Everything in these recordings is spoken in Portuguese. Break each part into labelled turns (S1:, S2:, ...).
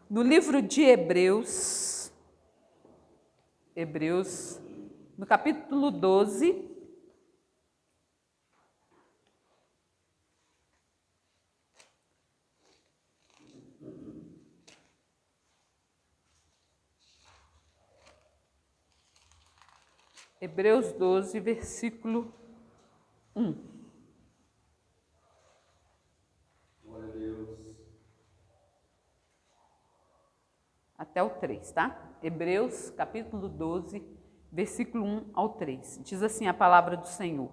S1: No livro de Hebreus, no capítulo 12, Hebreus 12, versículo 1.
S2: Glória a Deus.
S1: Até o 3, tá? Hebreus, capítulo 12, versículo 1 ao 3. Diz assim a palavra do Senhor: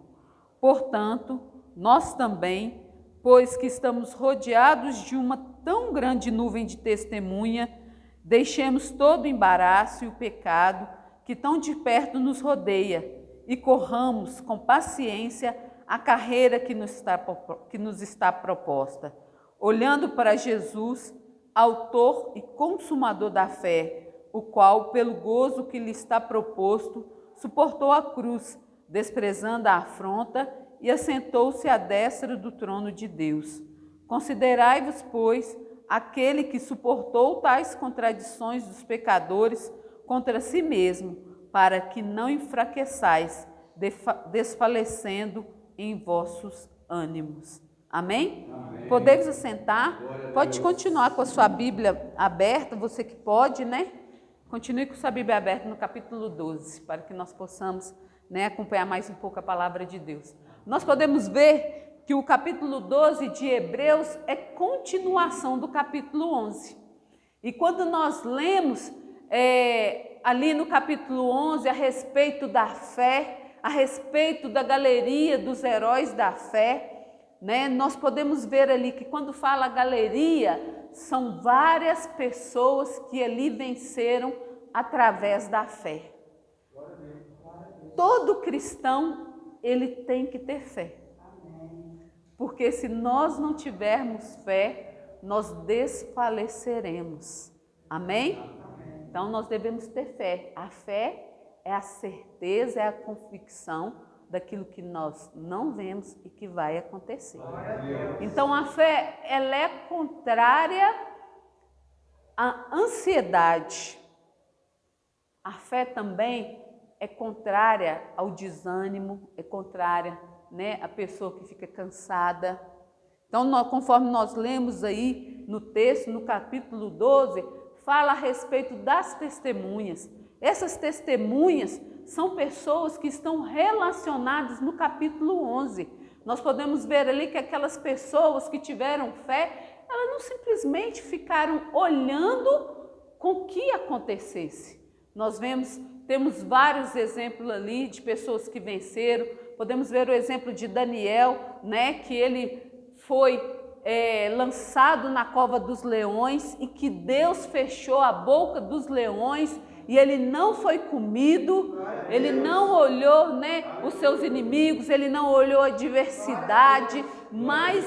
S1: Portanto, nós também, pois que estamos rodeados de uma tão grande nuvem de testemunha, deixemos todo o embaraço e o pecado que tão de perto nos rodeia e corramos com paciência a carreira que nos está proposta, olhando para Jesus, autor e consumador da fé, o qual, pelo gozo que lhe está proposto, suportou a cruz, desprezando a afronta, e assentou-se à destra do trono de Deus. Considerai-vos, pois, aquele que suportou tais contradições dos pecadores contra si mesmo, para que não enfraqueçais, desfalecendo em vossos ânimos. Amém?
S2: Amém.
S1: Podemos assentar? Pode continuar com a sua Bíblia aberta, você que pode, né? Continue com sua Bíblia aberta no capítulo 12, para que nós possamos, né, acompanhar mais um pouco a palavra de Deus. Nós podemos ver que o capítulo 12 de Hebreus é continuação do capítulo 11. E quando nós lemos ali no capítulo 11 a respeito da fé, a respeito da galeria dos heróis da fé, né, nós podemos ver ali que quando fala galeria, são várias pessoas que ali venceram através da fé. Todo cristão, ele tem que ter fé. Porque se nós não tivermos fé, nós desfaleceremos. Amém? Então nós devemos ter fé. A fé é a certeza, é a convicção daquilo que nós não vemos e que vai acontecer. Então a fé, ela é contrária à ansiedade. A fé também é contrária ao desânimo, é contrária, né, à pessoa que fica cansada. Então, conforme nós lemos aí no texto, no capítulo 12, fala a respeito das testemunhas. Essas testemunhas são pessoas que estão relacionadas no capítulo 11. Nós podemos ver ali que aquelas pessoas que tiveram fé, elas não simplesmente ficaram olhando com o que acontecesse. Nós temos vários exemplos ali de pessoas que venceram. Podemos ver o exemplo de Daniel, né, que ele foi lançado na cova dos leões e que Deus fechou a boca dos leões e ele não foi comido, ele não olhou, né, os seus inimigos, ele não olhou a adversidade, mas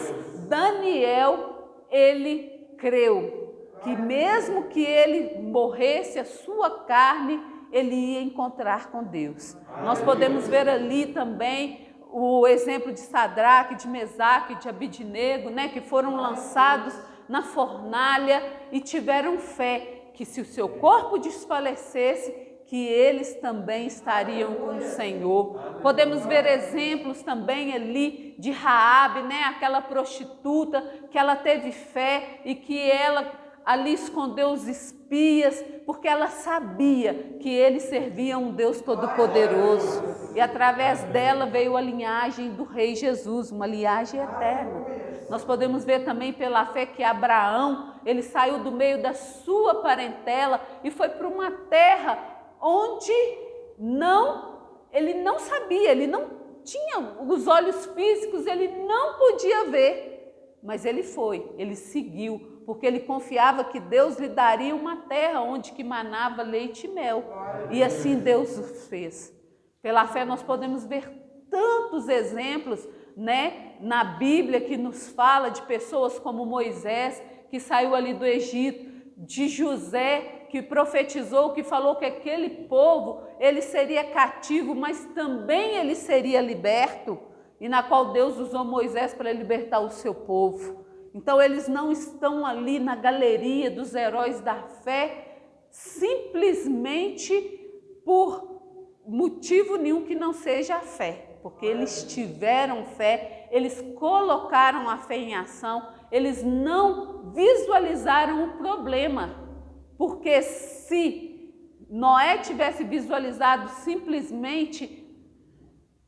S1: Daniel, ele creu que mesmo que ele morresse, a sua carne, ele ia encontrar com Deus. Nós podemos ver ali também o exemplo de Sadraque, de Mesaque, de Abidnego, né, que foram lançados na fornalha e tiveram fé que se o seu corpo desfalecesse, que eles também estariam com o Senhor. Podemos ver exemplos também ali de Raabe, né, aquela prostituta que ela teve fé e que ela ali escondeu os espias, porque ela sabia que eles serviam um Deus Todo-Poderoso. E através dela veio a linhagem do Rei Jesus, uma linhagem eterna. Nós podemos ver também pela fé que Abraão, ele saiu do meio da sua parentela e foi para uma terra onde ele não sabia, ele não tinha os olhos físicos, ele não podia ver. Mas ele foi, ele seguiu, porque ele confiava que Deus lhe daria uma terra onde que manava leite e mel. E assim Deus o fez. Pela fé nós podemos ver tantos exemplos, né, na Bíblia que nos fala de pessoas como Moisés, que saiu ali do Egito, de José, que profetizou, que falou que aquele povo, ele seria cativo, mas também ele seria liberto, e na qual Deus usou Moisés para libertar o seu povo. Então eles não estão ali na galeria dos heróis da fé simplesmente por motivo nenhum que não seja a fé, porque eles tiveram fé, eles colocaram a fé em ação, eles não visualizaram o problema, porque se Noé tivesse visualizado simplesmente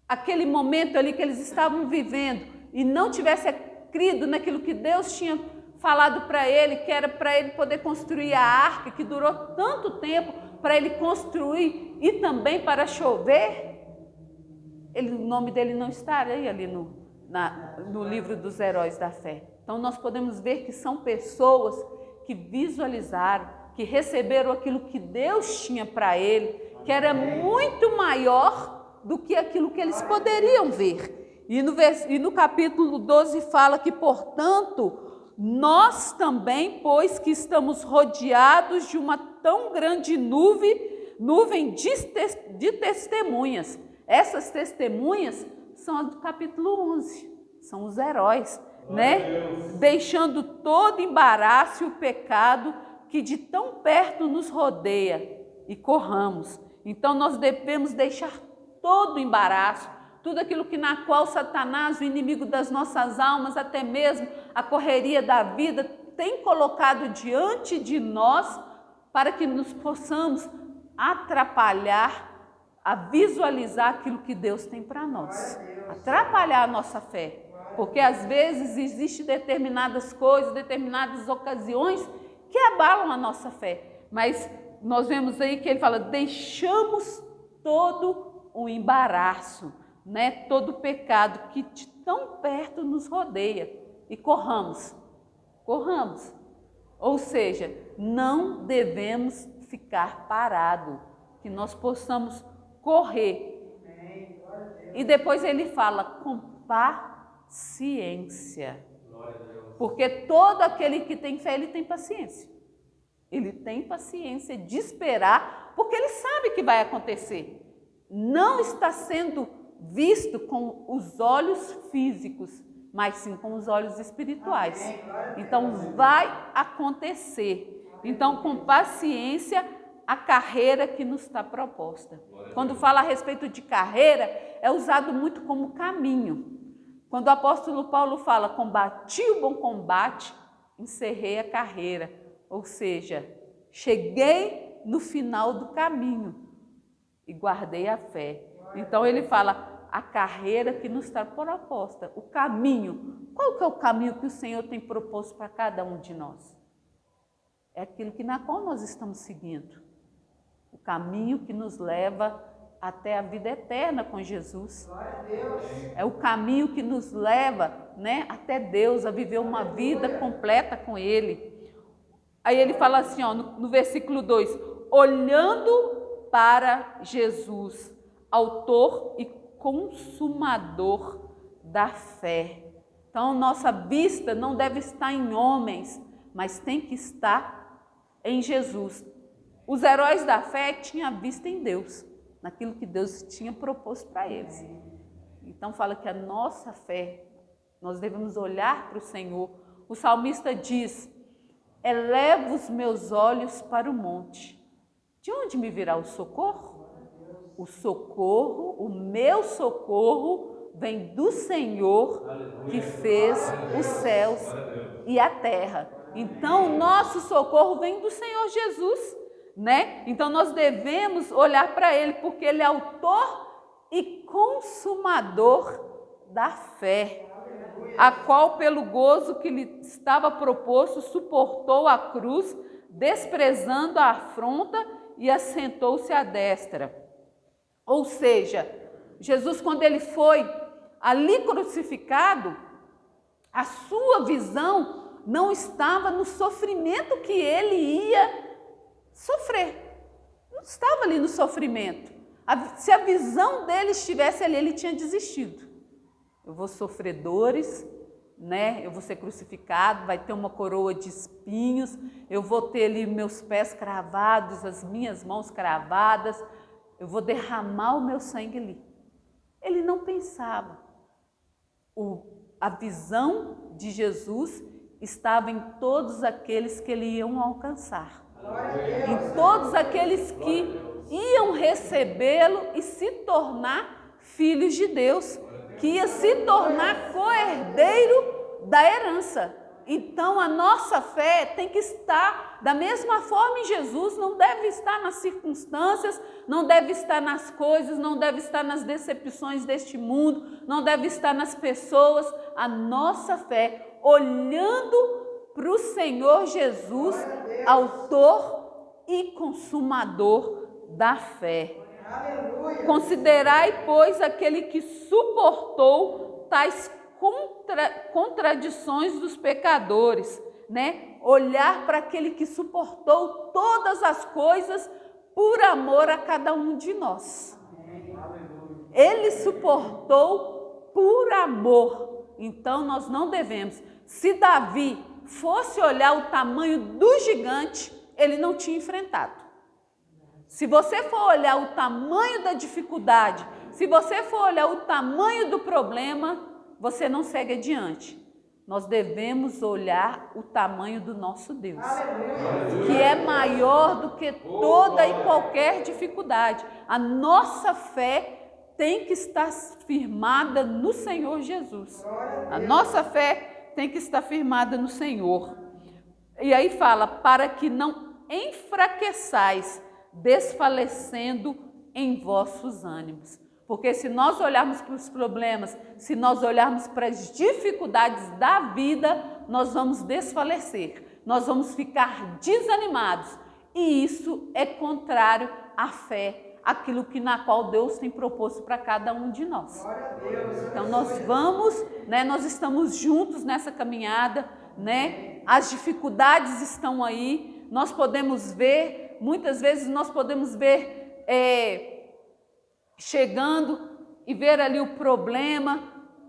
S1: aquele momento ali que eles estavam vivendo e não tivesse crido naquilo que Deus tinha falado para ele, que era para ele poder construir a arca, que durou tanto tempo para ele construir e também para chover, o nome dele não estaria ali no livro dos heróis da fé. Então nós podemos ver que são pessoas que visualizaram, que receberam aquilo que Deus tinha para ele, que era muito maior do que aquilo que eles poderiam ver. E no capítulo 12 fala que, portanto, nós também, pois que estamos rodeados de uma tão grande nuvem de testemunhas. Essas testemunhas são as do capítulo 11, são os heróis, né? Deixando todo embaraço e o pecado que de tão perto nos rodeia e corramos. Então nós devemos deixar todo o embaraço, tudo aquilo que na qual Satanás, o inimigo das nossas almas, até mesmo a correria da vida, tem colocado diante de nós para que nos possamos atrapalhar a visualizar aquilo que Deus tem para nós, atrapalhar a nossa fé, porque às vezes existem determinadas coisas, determinadas ocasiões que abalam a nossa fé, mas nós vemos aí que ele fala, deixamos todo o embaraço, né? Todo o pecado que de tão perto nos rodeia e corramos, ou seja, não devemos ficar parados, que nós possamos correr. E depois ele fala com paciência, porque todo aquele que tem fé, ele tem paciência. Ele tem paciência de esperar, porque ele sabe que vai acontecer. Não está sendo visto com os olhos físicos, mas sim com os olhos espirituais. Então vai acontecer. Então, com paciência, a carreira que nos está proposta. Quando fala a respeito de carreira, é usado muito como caminho. Quando o apóstolo Paulo fala, combati o bom combate, encerrei a carreira. Ou seja, cheguei no final do caminho e guardei a fé. Então ele fala, a carreira que nos está proposta, o caminho. Qual que é o caminho que o Senhor tem proposto para cada um de nós? É aquilo que na qual nós estamos seguindo. O caminho que nos leva até a vida eterna com Jesus. É o caminho que nos leva, né, até Deus, a viver uma vida completa com Ele. Aí ele fala assim, ó, no versículo 2, olhando para Jesus, autor e consumador da fé. Então, nossa vista não deve estar em homens, mas tem que estar em Jesus. Os heróis da fé tinham a vista em Deus, naquilo que Deus tinha proposto para eles. Então fala que a nossa fé, nós devemos olhar para o Senhor. O salmista diz, eleva os meus olhos para o monte. De onde me virá o socorro? O socorro, o meu socorro, vem do Senhor que fez os céus e a terra. Então o nosso socorro vem do Senhor Jesus, né? Então nós devemos olhar para Ele, porque Ele é autor e consumador da fé, a qual pelo gozo que lhe estava proposto, suportou a cruz, desprezando a afronta e assentou-se à destra. Ou seja, Jesus, quando Ele foi ali crucificado, a sua visão não estava no sofrimento que Ele ia sofrer. Não estava ali no sofrimento. Se a visão dele estivesse ali, ele tinha desistido. Eu vou sofrer dores, né? Eu vou ser crucificado, vai ter uma coroa de espinhos, eu vou ter ali meus pés cravados, as minhas mãos cravadas, eu vou derramar o meu sangue ali. Ele não pensava. A visão de Jesus estava em todos aqueles que ele iam alcançar. Em todos aqueles que iam recebê-lo e se tornar filhos de Deus, que ia se tornar co-herdeiro da herança. Então a nossa fé tem que estar da mesma forma em Jesus, não deve estar nas circunstâncias, não deve estar nas coisas, não deve estar nas decepções deste mundo, não deve estar nas pessoas. A nossa fé olhando para o Senhor Jesus, autor e consumador da fé. Considerai, pois, aquele que suportou tais contradições dos pecadores, né? Olhar para aquele que suportou todas as coisas por amor a cada um de nós. Ele suportou por amor. Então nós não devemos. Se Davi fosse olhar o tamanho do gigante, ele não tinha enfrentado. Se você for olhar o tamanho da dificuldade, se você for olhar o tamanho do problema, você não segue adiante. Nós devemos olhar o tamanho do nosso Deus, que é maior do que toda e qualquer dificuldade. A nossa fé tem que estar firmada no Senhor Jesus. A nossa fé tem que estar firmada no Senhor. E aí fala, para que não enfraqueçais, desfalecendo em vossos ânimos. Porque se nós olharmos para os problemas, se nós olharmos para as dificuldades da vida, nós vamos desfalecer, nós vamos ficar desanimados. E isso é contrário à fé, aquilo que na qual Deus tem proposto para cada um de nós. Então nós vamos, né, nós estamos juntos nessa caminhada, né? As dificuldades estão aí, nós podemos ver, muitas vezes nós podemos ver chegando e ver ali o problema,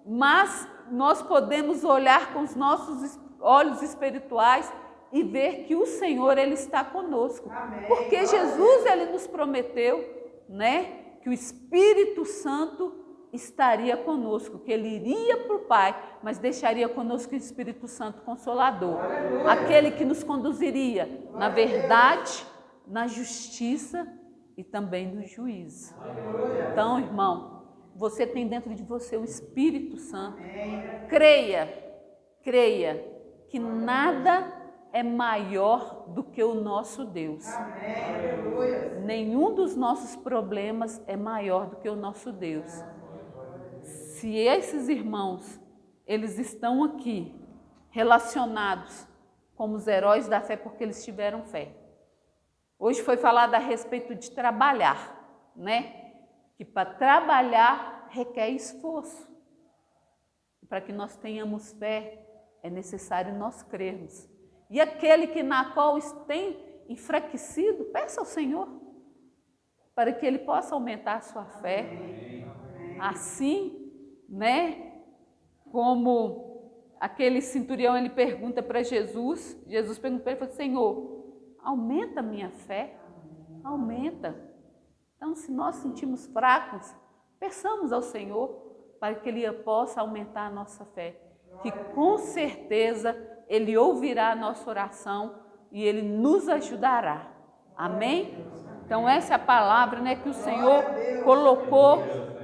S1: mas nós podemos olhar com os nossos olhos espirituais e ver que o Senhor, Ele está conosco. Amém. Porque Jesus, Ele nos prometeu, né, que o Espírito Santo estaria conosco, que Ele iria para o Pai, mas deixaria conosco o Espírito Santo Consolador. Aleluia. Aquele que nos conduziria na verdade, na justiça e também no juízo. Aleluia. Então, irmão, você tem dentro de você o Espírito Santo. Amém. Creia que nada é maior do que o nosso Deus. Amém. Nenhum dos nossos problemas é maior do que o nosso Deus. Se esses irmãos, eles estão aqui relacionados como os heróis da fé porque eles tiveram fé. Hoje foi falado a respeito de trabalhar, né? Que para trabalhar requer esforço. Para que nós tenhamos fé, é necessário nós crermos. E aquele que na qual tem enfraquecido, peça ao Senhor, para que Ele possa aumentar a sua fé. Assim, né? Como aquele centurião, ele pergunta para Jesus, Jesus pergunta para ele, Senhor, aumenta a minha fé, aumenta. Então, se nós sentimos fracos, peçamos ao Senhor para que Ele possa aumentar a nossa fé, que com certeza Ele ouvirá a nossa oração e Ele nos ajudará. Amém? Então, essa é a palavra, né, que o Senhor colocou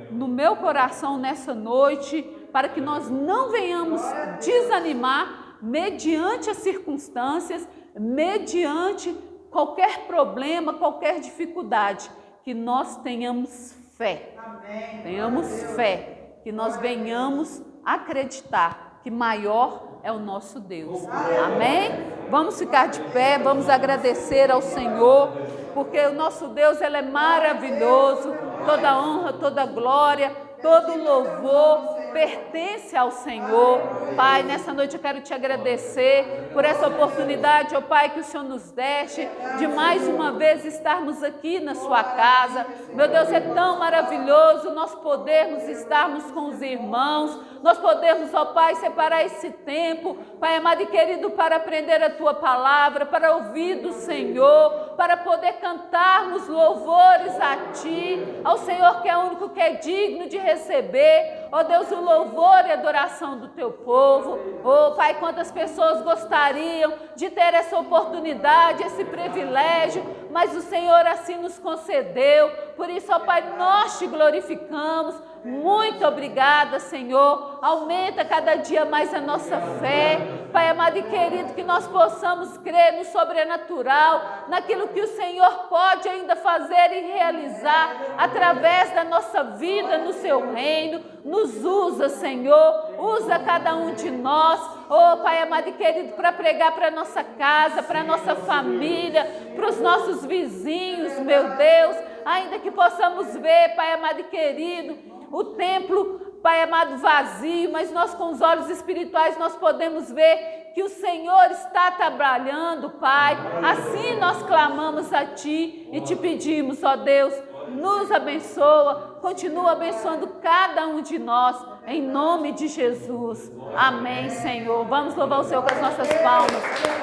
S1: no meu coração nessa noite, para que nós não venhamos desanimar mediante as circunstâncias, mediante qualquer problema, qualquer dificuldade, que nós tenhamos fé. Amém. Tenhamos fé, que nós venhamos acreditar que maior é o nosso Deus. Amém? Vamos ficar de pé, vamos agradecer ao Senhor, porque o nosso Deus, Ele é maravilhoso, toda honra, toda glória, todo louvor pertence ao Senhor. Pai, nessa noite eu quero te agradecer por essa oportunidade, ó Pai, que o Senhor nos deste de mais uma vez estarmos aqui na sua casa. Meu Deus, é tão maravilhoso nós podermos estarmos com os irmãos, nós podemos, ó Pai, separar esse tempo, Pai amado e querido, para aprender a tua palavra, para ouvir do Senhor, para poder cantarmos louvores a Ti, ao Senhor que é o único que é digno de receber, ó Deus, o louvor e adoração do Teu povo. Ó Pai, quantas pessoas gostariam de ter essa oportunidade, esse privilégio, mas o Senhor assim nos concedeu. Por isso, ó Pai, nós Te glorificamos. Muito obrigada, Senhor. Aumenta cada dia mais a nossa fé. Pai amado e querido, que nós possamos crer no sobrenatural, naquilo que o Senhor pode ainda fazer e realizar através da nossa vida no Seu reino. Nos usa, Senhor. Usa cada um de nós. Oh, Pai amado e querido, para pregar para a nossa casa, para a nossa família, para os nossos vizinhos, meu Deus. Ainda que possamos ver, Pai amado e querido, o templo, Pai amado, vazio, mas nós com os olhos espirituais nós podemos ver que o Senhor está trabalhando, Pai. Assim nós clamamos a Ti e Te pedimos, ó Deus, nos abençoa, continua abençoando cada um de nós, em nome de Jesus. Amém, Senhor. Vamos louvar o Senhor com as nossas palmas.